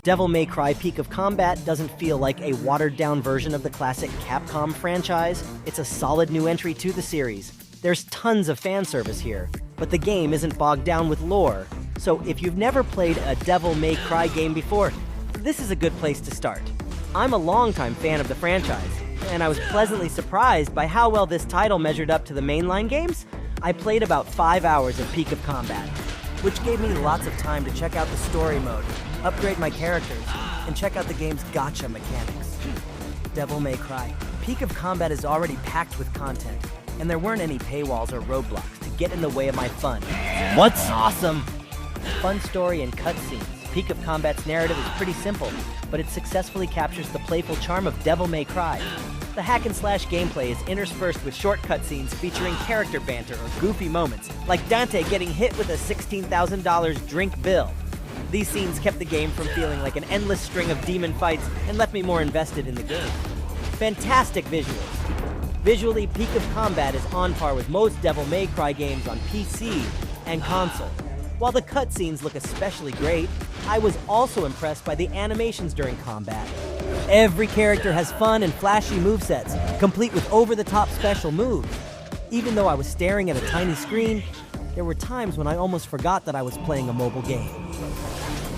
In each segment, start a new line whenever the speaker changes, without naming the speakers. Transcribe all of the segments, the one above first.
Devil May Cry Peak of Combat doesn't feel like a watered-down version of the classic Capcom franchise. It's a solid new entry to the series. There's tons of fan service here, but the game isn't bogged down with lore. So if you've never played a Devil May Cry game before, this is a good place to start. I'm a longtime fan of the franchise, and I was pleasantly surprised by how well this title measured up to the mainline games. I played about 5 hours of Peak of Combat, which gave me lots of time to check out the story mode, upgrade my characters, and check out the game's gacha mechanics. Devil May Cry. Peak of Combat is already packed with content, and there weren't any paywalls or roadblocks to get in the way of my fun. What's awesome? Fun story and cutscenes. Peak of Combat's narrative is pretty simple, but it successfully captures the playful charm of Devil May Cry. The hack-and-slash gameplay is interspersed with short cutscenes featuring character banter or goofy moments, like Dante getting hit with a $16,000 drink bill. These scenes kept the game from feeling like an endless string of demon fights and left me more invested in the game. Fantastic visuals. Visually, Peak of Combat is on par with most Devil May Cry games on PC and console. While the cutscenes look especially great, I was also impressed by the animations during combat. Every character has fun and flashy movesets, complete with over-the-top special moves. Even though I was staring at a tiny screen, there were times when I almost forgot that I was playing a mobile game.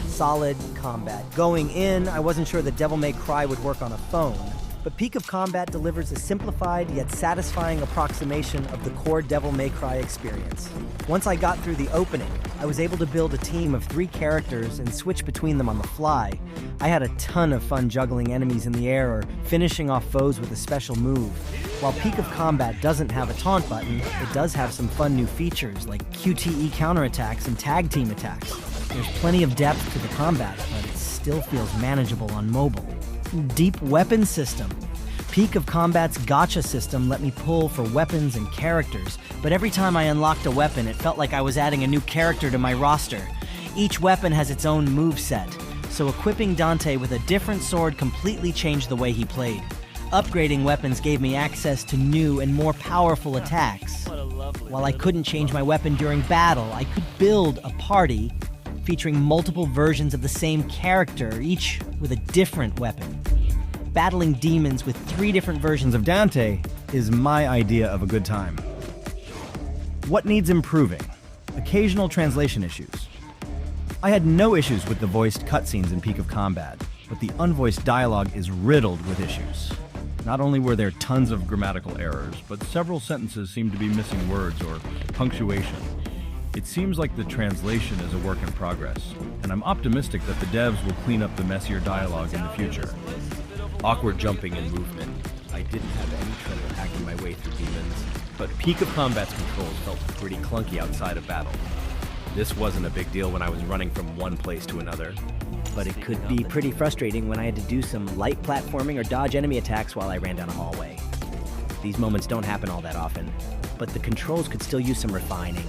Solid combat. Going in, I wasn't sure that Devil May Cry would work on a phone, but Peak of Combat delivers a simplified yet satisfying approximation of the core Devil May Cry experience. Once I got through the opening, I was able to build a team of 3 characters and switch between them on the fly. I had a ton of fun juggling enemies in the air or finishing off foes with a special move. While Peak of Combat doesn't have a taunt button, it does have some fun new features like QTE counterattacks and tag team attacks. There's plenty of depth to the combat, but it still feels manageable on mobile. Deep weapon system. Peak of Combat's gacha system let me pull for weapons and characters, but every time I unlocked a weapon, it felt like I was adding a new character to my roster. Each weapon has its own moveset, so equipping Dante with a different sword completely changed the way he played. Upgrading weapons gave me access to new and more powerful attacks. While I couldn't change my weapon during battle, I could build a party featuring multiple versions of the same character, each with a different weapon. Battling demons with 3 different versions of
Dante is my idea of a good time. What needs improving? Occasional translation issues. I had no issues with the voiced cutscenes in Peak of Combat, but the unvoiced dialogue is riddled with issues. Not only were there tons of grammatical errors, but several sentences seemed to be missing words or punctuation. It seems like the translation is a work in progress, and I'm optimistic that the devs will clean up the messier dialogue in the future.
Awkward jumping and movement. I didn't have any trouble hacking my way through demons, but Peak of Combat's controls felt pretty clunky outside of battle. This wasn't a big deal when I was running from one place to another.
but it could be pretty frustrating when I had to do some light platforming or dodge enemy attacks while I ran down a hallway. These moments don't happen all that often, but the controls could still use some refining.